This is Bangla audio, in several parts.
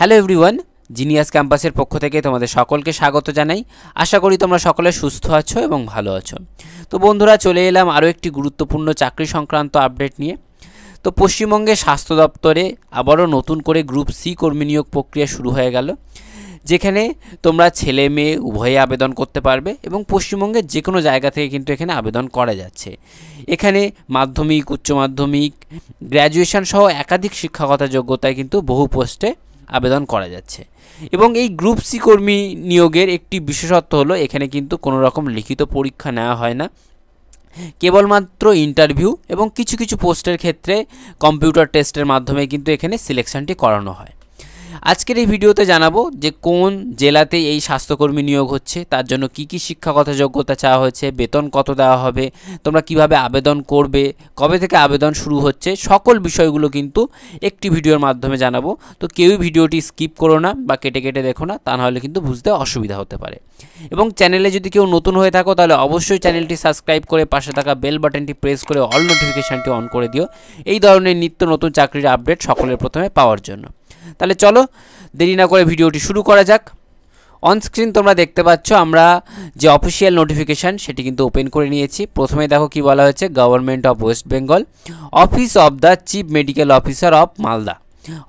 হ্যালো এভরিওয়ান, জিনিয়াস ক্যাম্পাসের পক্ষ থেকে তোমাদের সকলকে স্বাগত জানাই। আশা করি তোমরা সকলে সুস্থ আছো এবং ভালো আছো। তো বন্ধুরা, চলে এলাম আরও একটি গুরুত্বপূর্ণ চাকরি সংক্রান্ত আপডেট নিয়ে। তো পশ্চিমবঙ্গের স্বাস্থ্য দপ্তরে আবারও নতুন করে গ্রুপ সি কর্মী নিয়োগ প্রক্রিয়া শুরু হয়ে গেল, যেখানে তোমরা ছেলে মেয়ে উভয়ে আবেদন করতে পারবে এবং পশ্চিমবঙ্গের যে কোনো জায়গা থেকে কিন্তু এখানে আবেদন করা যাচ্ছে। এখানে মাধ্যমিক, উচ্চ মাধ্যমিক, গ্র্যাজুয়েশন সহ একাধিক শিক্ষাগত যোগ্যতায় কিন্তু বহু পোস্টে আবেদন করা যাচ্ছে। এবং এই গ্রুপ সি কর্মী নিয়োগের একটি বিশেষত্ব হলো এখানে কিন্তু কোনো রকম লিখিত পরীক্ষা নেওয়া হয় না, কেবলমাত্র ইন্টারভিউ এবং কিছু কিছু পোস্টের ক্ষেত্রে কম্পিউটার টেস্টের মাধ্যমে কিন্তু এখানে সিলেকশনটি করানো হয়। আজকের এই ভিডিওতে জানাবো যে কোন জেলাতে এই স্বাস্থ্যকর্মী নিয়োগ হচ্ছে, তার জন্য কি কি শিক্ষাগত যোগ্যতা চাওয়া হয়েছে, বেতন কত দেওয়া হবে, তোমরা কিভাবে আবেদন করবে, কবে থেকে আবেদন শুরু হচ্ছে, সকল বিষয়গুলো কিন্তু একটি ভিডিওর মাধ্যমে জানাবো। তো কেউই ভিডিওটি স্কিপ করো না বা কেটে কেটে দেখো না, তা নাহলে কিন্তু বুঝতে অসুবিধা হতে পারে। এবং চ্যানেলে যদি কেউ নতুন হয়ে থাকো তাহলে অবশ্যই চ্যানেলটি সাবস্ক্রাইব করে পাশে থাকা বেল বাটনটি প্রেস করে অল নোটিফিকেশানটি অন করে দিও, এই ধরনের নিত্য নতুন চাকরির আপডেট সকলের প্রথমে পাওয়ার জন্য। তাহলে চলো দেরি না করে ভিডিওটি শুরু করা যাক। অন স্ক্রিন তোমরা দেখতে পাচ্ছ আমরা যে অফিসিয়াল নোটিফিকেশান সেটি কিন্তু ওপেন করে নিয়েছি। প্রথমে দেখো কি বলা হয়েছে, government of West Bengal, office of the chief medical officer of Malda.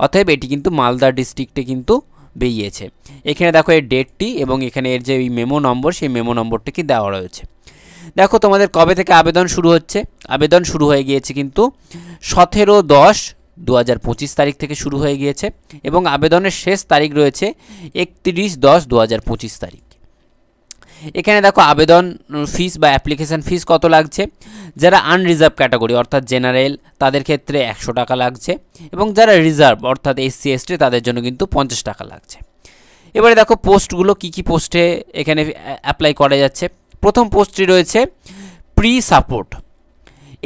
অতএব এটি কিন্তু মালদা ডিস্ট্রিক্টে কিন্তু বেরিয়েছে। এখানে দেখো এর ডেটটি এবং এখানে এর যে মেমো নম্বর, সেই মেমো নম্বরটি কি দেওয়া রয়েছে। দেখো তোমাদের কবে থেকে আবেদন শুরু হচ্ছে। আবেদন শুরু হয়ে গিয়েছে কিন্তু 17/10/2025 তারিখ থেকে শুরু হয়ে গিয়েছে এবং আবেদনের শেষ তারিখ রয়েছে 31/10/2025 তারিখ। এখানে দেখো আবেদন ফিস বা অ্যাপ্লিকেশান ফিস কত লাগছে। যারা আনরিজার্ভ ক্যাটাগরি অর্থাৎ জেনারেল, তাদের ক্ষেত্রে 100 টাকা লাগছে এবং যারা রিজার্ভ অর্থাৎ SC ST তাদের জন্য কিন্তু 50 টাকা লাগছে। এবারে দেখো পোস্টগুলো কি কি পোস্টে এখানে অ্যাপ্লাই করা যাচ্ছে। প্রথম পোস্টটি রয়েছে প্রি সাপোর্ট।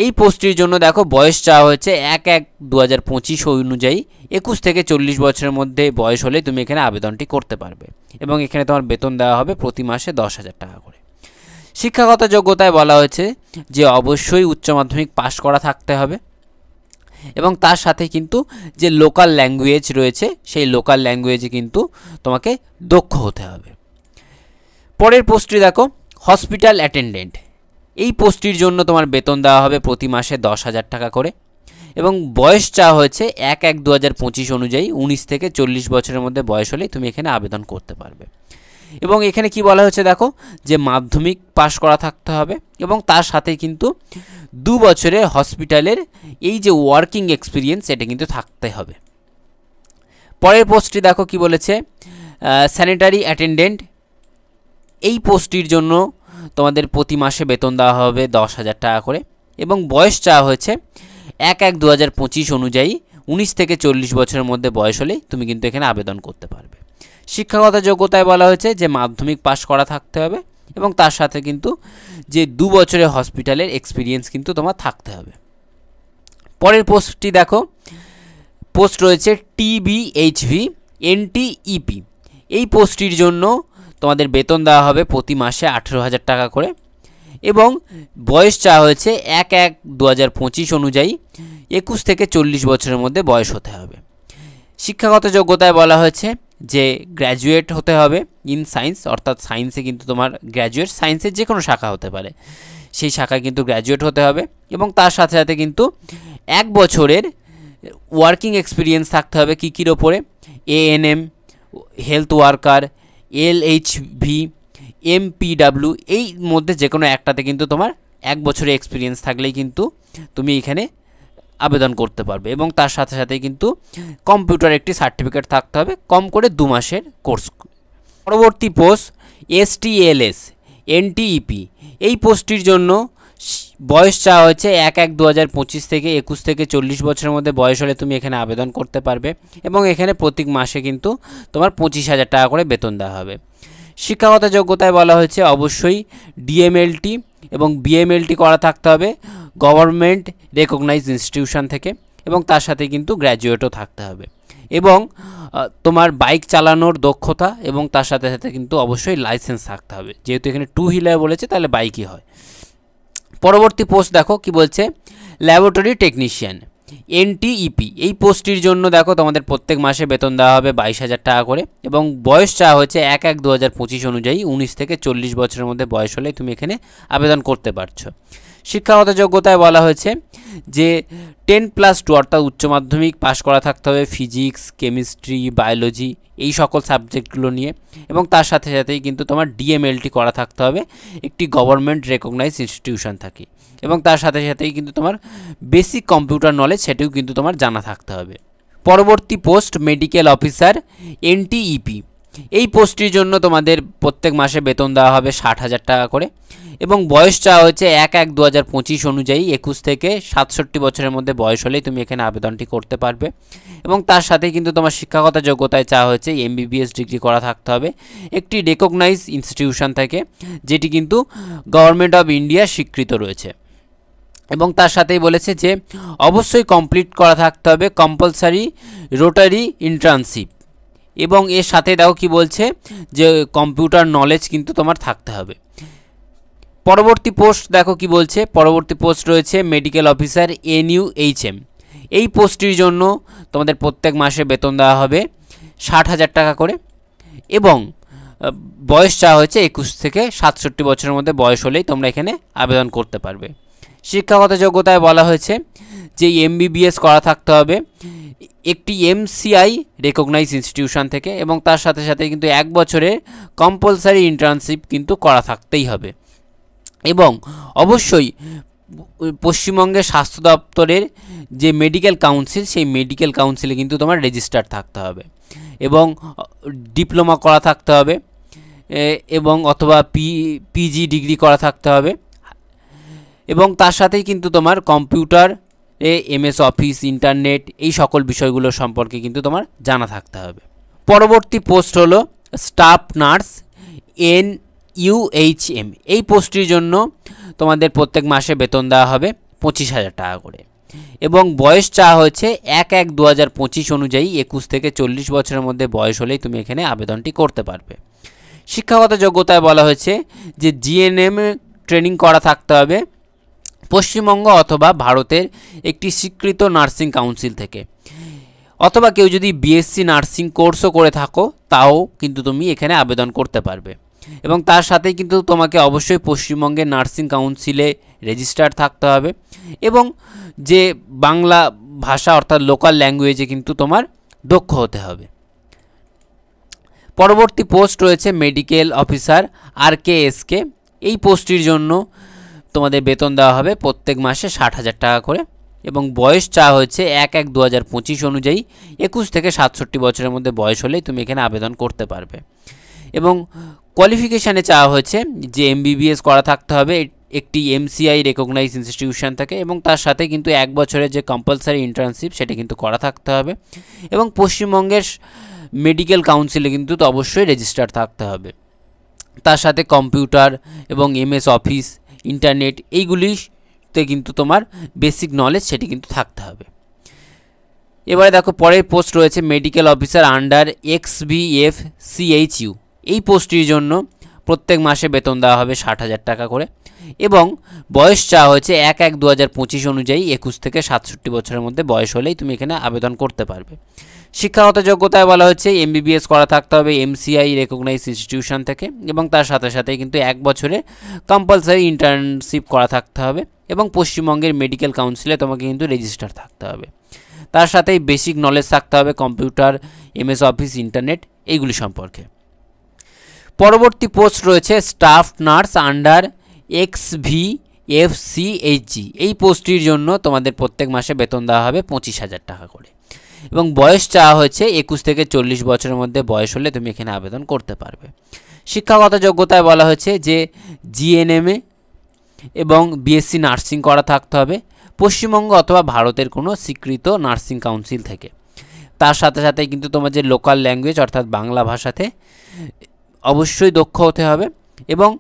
এই পোস্টটির জন্য দেখো বয়স চাওয়া হয়েছে 1/1/2025 অনুযায়ী 21 থেকে 40 বছরের মধ্যে বয়স হলে তুমি এখানে আবেদনটি করতে পারবে এবং এখানে তোমার বেতন দেওয়া হবে প্রতি মাসে 10,000 টাকা করে। শিক্ষাগত যোগ্যতায় বলা হয়েছে যে অবশ্যই উচ্চ মাধ্যমিক পাশ করা থাকতে হবে এবং তার সাথে কিন্তু যে লোকাল ল্যাঙ্গুয়েজ রয়েছে সেই লোকাল ল্যাঙ্গুয়েজে কিন্তু তোমাকে দক্ষ হতে হবে। পরের পোস্টটি দেখো হসপিটাল অ্যাটেন্ডেন্ট। এই পোস্টটির জন্য তোমার বেতন দেওয়া হবে প্রতি মাসে 10,000 টাকা করে এবং বয়স চাওয়া হয়েছে 1/1/2025 অনুযায়ী 19 থেকে 40 বছরের মধ্যে বয়স হলেই তুমি এখানে আবেদন করতে পারবে। এবং এখানে কি বলা হয়েছে দেখো যে মাধ্যমিক পাশ করা থাকতে হবে এবং তার সাথে কিন্তু 2 বছরের হসপিটালের এই যে ওয়ার্কিং এক্সপিরিয়েন্স এটা কিন্তু থাকতে হবে। পরের পোস্টটি দেখো কি বলেছে, স্যানিটারি অ্যাটেন্ডেন্ট। এই পোস্টটির জন্য তোমাদের প্রতি মাসে বেতন দেওয়া হবে 10,000 টাকা করে এবং বয়স চাওয়া হয়েছে 1/1/2025 অনুযায়ী 19 থেকে 40 বছরের মধ্যে বয়স হলেই তুমি কিন্তু এখানে আবেদন করতে পারবে। শিক্ষাগত যোগ্যতায় বলা হয়েছে যে মাধ্যমিক পাশ করা থাকতে হবে এবং তার সাথে কিন্তু যে 2 বছরের হসপিটালের এক্সপিরিয়েন্স কিন্তু তোমার থাকতে হবে। পরের পোস্টটি দেখো, পোস্ট রয়েছে TBHV NTEP। এই পোস্টটির জন্য তোমাদের বেতন দেওয়া হবে প্রতি মাসে 18,000 টাকা করে এবং বয়স চাওয়া হয়েছে 1/1/2025 অনুযায়ী 21 থেকে 40 বছরের মধ্যে বয়স হতে হবে। শিক্ষাগত যোগ্যতায় বলা হয়েছে যে গ্র্যাজুয়েট হতে হবে ইন সায়েন্স, অর্থাৎ সায়েন্সে কিন্তু তোমার গ্র্যাজুয়েট, সায়েন্সের যে কোনো শাখা হতে পারে, সেই শাখায় কিন্তু গ্র্যাজুয়েট হতে হবে এবং তার সাথে সাথে কিন্তু 1 বছরের ওয়ার্কিং এক্সপিরিয়েন্স থাকতে হবে কী কীর ওপরে, ANM, health worker, LHV, MPW, এই মধ্যে যে কোনো একটাতে কিন্তু তোমার 1 বছরের এক্সপিরিয়েন্স থাকলেই কিন্তু তুমি এখানে আবেদন করতে পারবে এবং তার সাথে সাথে কিন্তু কম্পিউটার একটি সার্টিফিকেট থাকতে হবে, কম করে 2 মাসের কোর্স। পরবর্তী পোস্ট STLS NTEP। এই পোস্টটির জন্য বয়স চাওয়া হচ্ছে 1/1/2025 থেকে 21 থেকে 40 বছরের মধ্যে বয়স হলে তুমি এখানে আবেদন করতে পারবে এবং এখানে প্রতি মাসে কিন্তু তোমার 25,000 টাকা করে বেতন দেওয়া হবে। শিক্ষাগত যোগ্যতায় বলা হয়েছে অবশ্যই DMLT এবং BMLT করা থাকতে হবে গভর্নমেন্ট রেকগনাইজড ইনস্টিটিউশন থেকে এবং তার সাথে কিন্তু গ্র্যাজুয়েটও থাকতে হবে এবং তোমার বাইক চালানোর দক্ষতা এবং তার সাথে সাথে কিন্তু অবশ্যই লাইসেন্স থাকতে হবে। যেহেতু এখানে 2 হুইলার বলেছে তাহলে বাইকই হয়। পরবর্তী পোস্ট দেখো কি বলছে, ল্যাবরেটরি টেকনিশিয়ান। NTEP এই পোস্টটির জন্য দেখো তোমাদের প্রত্যেক মাসে বেতন দেওয়া হবে 22,000 টাকা করে এবং বয়স চাওয়া হচ্ছে 1/1/2025 অনুযায়ী 19 থেকে 40 বছরের মধ্যে বয়স হলে তুমি এখানে আবেদন করতে পারছো। শিক্ষাগত যোগ্যতায় বলা হয়েছে যে 10+2 অর্থাৎ উচ্চ মাধ্যমিক পাশ করা থাকতে হবে ফিজিক্স, কেমিস্ট্রি, বায়োলজি এই সকল সাবজেক্টগুলো নিয়ে এবং তার সাথে সাথেই কিন্তু তোমার DMLT করা থাকতে হবে একটি গভর্নমেন্ট রেকগনাইজ ইনস্টিটিউশন থাকে এবং তার সাথে সাথেই কিন্তু তোমার বেসিক কম্পিউটার নলেজ সেটিও কিন্তু তোমার জানা থাকতে হবে। পরবর্তী পোস্ট মেডিকেল অফিসার NTEP এই পোস্টটির জন্য তোমাদের প্রত্যেক মাসে বেতন দেওয়া হবে 60,000 টাকা করে এবং বয়স চাওয়া হচ্ছে 1/1/2025 অনুযায়ী 21 থেকে 67 বছরের মধ্যে বয়স হলেই তুমি এখানে আবেদনটি করতে পারবে এবং তার সাথে কিন্তু তোমার শিক্ষাগত যোগ্যতায় চাওয়া হচ্ছে MBBS ডিগ্রি করা থাকতে হবে একটি রেকগনাইজ ইনস্টিটিউশন থেকে যেটি কিন্তু গভর্নমেন্ট অফ ইন্ডিয়া স্বীকৃত রয়েছে এবং তার সাথেই বলেছে যে অবশ্যই কমপ্লিট করা থাকতে হবে কম্পালসারি রোটারি ইন্টার্নশিপ এবং এর সাথে দেখো কি বলছে যে কম্পিউটার নলেজ কিন্তু তোমার থাকতে হবে। পরবর্তী পোস্ট দেখো কি বলছে, পরবর্তী পোস্ট রয়েছে মেডিকেল অফিসার NUHM এই পোস্টটির জন্য তোমাদের প্রত্যেক মাসে বেতন দেওয়া হবে 60,000 টাকা করে এবং বয়স চাওয়া হয়েছে 21 থেকে 67 বছরের মধ্যে বয়স হলেই তোমরা এখানে আবেদন করতে পারবে। শিক্ষাগত যোগ্যতায় বলা হয়েছে যে MBBS করা থাকতে হবে একটি MCI রেকগনাইজ ইনস্টিটিউশন থেকে এবং তার সাথে সাথে কিন্তু 1 বছরের কম্পালসারি ইন্টার্নশিপ কিন্তু করা থাকতেই হবে এবং অবশ্যই পশ্চিমবঙ্গের স্বাস্থ্য দপ্তরের যে মেডিকেল কাউন্সিল সেই মেডিকেল কাউন্সিলে কিন্তু তোমার রেজিস্টার থাকতে হবে এবং ডিপ্লোমা করা থাকতে হবে এবং অথবা PG ডিগ্রি করা থাকতে হবে এবং তার সাথেই কিন্তু তোমার কম্পিউটার MS অফিস, ইন্টারনেট এই সকল বিষয়গুলো সম্পর্কে কিন্তু তোমার জানা থাকতে হবে। পরবর্তী পোস্ট হলো স্টাফ নার্স NUHM এই পোস্টটির জন্য তোমাদের প্রত্যেক মাসে বেতন দেওয়া হবে 25,000 টাকা করে এবং বয়স চাওয়া হয়েছে 1/1/2025 অনুযায়ী 21 থেকে 40 বছরের মধ্যে বয়স হলেই তুমি এখানে আবেদনটি করতে পারবে। শিক্ষাগত যোগ্যতায় বলা হয়েছে যে GNM ট্রেনিং করা থাকতে হবে পশ্চিমবঙ্গ অথবা ভারতের একটি স্বীকৃত নার্সিং কাউন্সিল থেকে অথবা কেউ যদি BSc নার্সিং কোর্সও করে থাকো তাও কিন্তু তুমি এখানে আবেদন করতে পারবে এবং তার সাথেই কিন্তু তোমাকে অবশ্যই পশ্চিমবঙ্গের নার্সিং কাউন্সিলে রেজিস্টার থাকতে হবে এবং যে বাংলা ভাষা অর্থাৎ লোকাল ল্যাঙ্গুয়েজে কিন্তু তোমার দক্ষ হতে হবে। পরবর্তী পোস্ট রয়েছে মেডিকেল অফিসার RKSK এই পোস্টটির জন্য তোমাদের বেতন দেওয়া হবে প্রত্যেক মাসে 60,000 টাকা করে এবং বয়স চাওয়া হয়েছে 1/1/2025 অনুযায়ী 21 থেকে 67 বছরের মধ্যে বয়স হলেই তুমি এখানে আবেদন করতে পারবে এবং কোয়ালিফিকেশানে চাওয়া হয়েছে যে MBBS করা থাকতে হবে একটি MCI রেকগনাইজ ইনস্টিটিউশন থেকে এবং তার সাথে কিন্তু 1 বছরের যে কম্পালসারি ইন্টার্নশিপ সেটা কিন্তু করা থাকতে হবে এবং পশ্চিমবঙ্গের মেডিকেল কাউন্সিলে কিন্তু অবশ্যই রেজিস্টার থাকতে হবে তার সাথে কম্পিউটার এবং MS অফিস, ইন্টারনেট এইগুলিতে কিন্তু তোমার বেসিক নলেজ সেটি কিন্তু থাকতে হবে। এবারে দেখো পরের পোস্ট রয়েছে medical officer under XBF CHU এই পোস্টটির জন্য প্রত্যেক মাসে বেতন দেওয়া হবে 60,000 টাকা করে এবং বয়স চাওয়া হয়েছে 1/1/2025 অনুযায়ী 21 থেকে 67 বছরের মধ্যে বয়স হলেই তুমি এখানে আবেদন করতে পারবে। শিক্ষাগত যোগ্যতায় বলা হচ্ছে MBBS করা থাকতে হবে MCI রেকগনাইজ ইনস্টিটিউশন থেকে এবং তার সাথে সাথে কিন্তু 1 বছরের কম্পালসারি ইন্টার্নশিপ করা থাকতে হবে এবং পশ্চিমবঙ্গের মেডিকেল কাউন্সিলে তোমাকে কিন্তু রেজিস্টার থাকতে হবে তার সাথেই বেসিক নলেজ থাকতে হবে কম্পিউটার, MS অফিস, ইন্টারনেট এইগুলি সম্পর্কে। পরবর্তী পোস্ট রয়েছে স্টাফ নার্স আন্ডার XVFCHG এই পোস্টটির জন্য তোমাদের প্রত্যেক মাসে বেতন দেওয়া হবে 25,000 টাকা করে এবং বয়স চাওয়া হয়েছে 21 থেকে 40 বছরের মধ্যে বয়স হলে তুমি এখানে আবেদন করতে পারবে। শিক্ষাগত যোগ্যতায় বলা হয়েছে যে GNM এবং BSc নার্সিং করা থাকতে হবে পশ্চিমবঙ্গ অথবা ভারতের কোনো স্বীকৃত নার্সিং কাউন্সিল থেকে তার সাথে সাথে কিন্তু তোমার যে লোকাল ল্যাঙ্গুয়েজ অর্থাৎ বাংলা ভাষাতে অবশ্যই দক্ষ হতে হবে এবং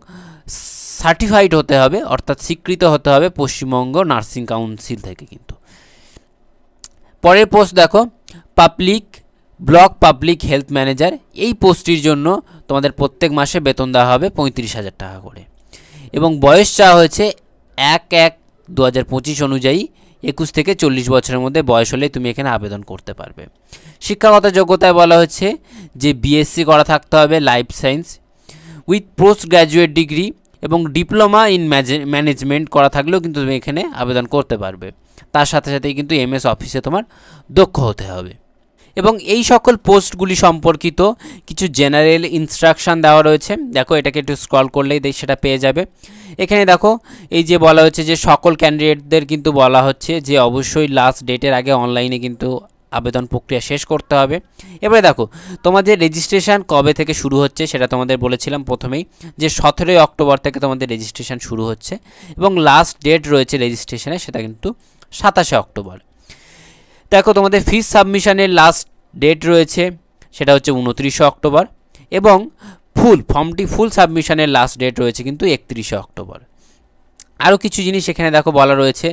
সার্টিফাইড হতে হবে অর্থাৎ স্বীকৃত হতে হবে পশ্চিমবঙ্গ নার্সিং কাউন্সিল থেকে কিন্তু। পরের পোস্ট দেখো ব্লক পাবলিক হেলথ ম্যানেজার এই পোস্টটির জন্য তোমাদের প্রত্যেক মাসে বেতন দেওয়া হবে 35,000 টাকা করে এবং বয়স চাওয়া হয়েছে 1/1/2025 অনুযায়ী 21 থেকে 40 বছরের মধ্যে বয়স হলে তুমি এখানে আবেদন করতে পারবে। শিক্ষাগত যোগ্যতায় বলা হচ্ছে যে বিএসসি করা থাকতে হবে life science with post graduate degree এবং ডিপ্লোমা ইন ম্যানেজমেন্ট করা থাকলেও কিন্তু তুমি এখানে আবেদন করতে পারবে। তার সাথে সাথেই কিন্তু এমএস অফিসে তোমার দক্ষ হতে হবে। এবং এই সকল পোস্টগুলি সম্পর্কিত কিছু জেনারেল ইনস্ট্রাকশান দেওয়া রয়েছে। দেখো এটাকে একটু স্ক্রল করলেই সেটা পেয়ে যাবে। এখানে দেখো এই যে বলা হচ্ছে যে সকল ক্যান্ডিডেটদের কিন্তু বলা হচ্ছে যে অবশ্যই লাস্ট ডেটের আগে অনলাইনে কিন্তু আবেদন প্রক্রিয়া শেষ করতে হবে। এবারে দেখো তোমাদের রেজিস্ট্রেশন কবে থেকে শুরু হচ্ছে সেটা তোমাদের বলেছিলাম প্রথমেই যে 17 অক্টোবর থেকে তোমাদের রেজিস্ট্রেশন শুরু হচ্ছে এবং লাস্ট ডেট রয়েছে রেজিস্ট্রেশনে সেটা কিন্তু 27 অক্টোবর। দেখো তোমাদের ফিস সাবমিশনের লাস্ট ডেট রয়েছে সেটা হচ্ছে 29 অক্টোবর এবং ফর্মটি ফুল সাবমিশনের লাস্ট ডেট রয়েছে কিন্তু 31 অক্টোবর। আরও কিছু জিনিস এখানে দেখো বলা রয়েছে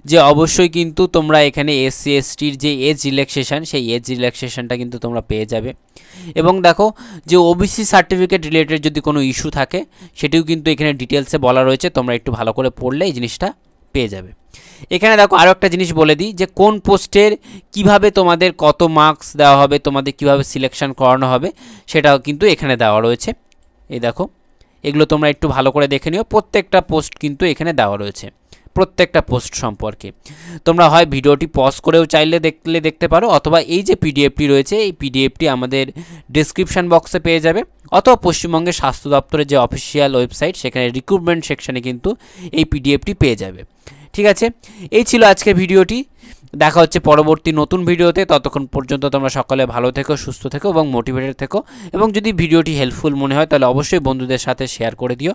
যে অবশ্যই কিন্তু তোমরা এখানে এসসি এসটির যে এজ রিল্যাক্সেশন সেই এজ রিল্যাক্সেশনটা কিন্তু তোমরা পেয়ে যাবে। এবং দেখো যে ওবিসি সার্টিফিকেট রিলেটেড যদি কোনো ইস্যু থাকে সেটিও কিন্তু এখানে ডিটেলসে বলা রয়েছে, তোমরা একটু ভালো করে পড়লে এই জিনিসটা পেয়ে যাবে। এখানে দেখো আরও একটা জিনিস বলে দিই যে কোন পোস্টের কিভাবে তোমাদের কত মার্কস দেওয়া হবে, তোমাদের কিভাবে সিলেকশন করানো হবে সেটাও কিন্তু এখানে দেওয়া রয়েছে। এই দেখো এগুলো তোমরা একটু ভালো করে দেখে নিও, প্রত্যেকটা পোস্ট কিন্তু এখানে দেওয়া রয়েছে প্রত্যেকটা পোস্ট সম্পর্কে। তোমরা হয় ভিডিওটি পজ করেও চাইলে দেখতে পারো অথবা এই যে পিডিএফটি রয়েছে এই পিডিএফটি আমাদের ডেসক্রিপশান বক্সে পেয়ে যাবে অথবা পশ্চিমবঙ্গের স্বাস্থ্য দপ্তরের যে অফিসিয়াল ওয়েবসাইট সেখানে রিক্রুটমেন্ট সেকশানে কিন্তু এই পিডিএফটি পেয়ে যাবে। ঠিক আছে, এই ছিল আজকের ভিডিওটি। দেখা হচ্ছে পরবর্তী নতুন ভিডিওতে। ততক্ষণ পর্যন্ত তোমরা সকলে ভালো থেকো, সুস্থ থেকো এবং মোটিভেটেড থেকো। এবং যদি ভিডিওটি হেল্পফুল মনে হয় তাহলে অবশ্যই বন্ধুদের সাথে শেয়ার করে দিও।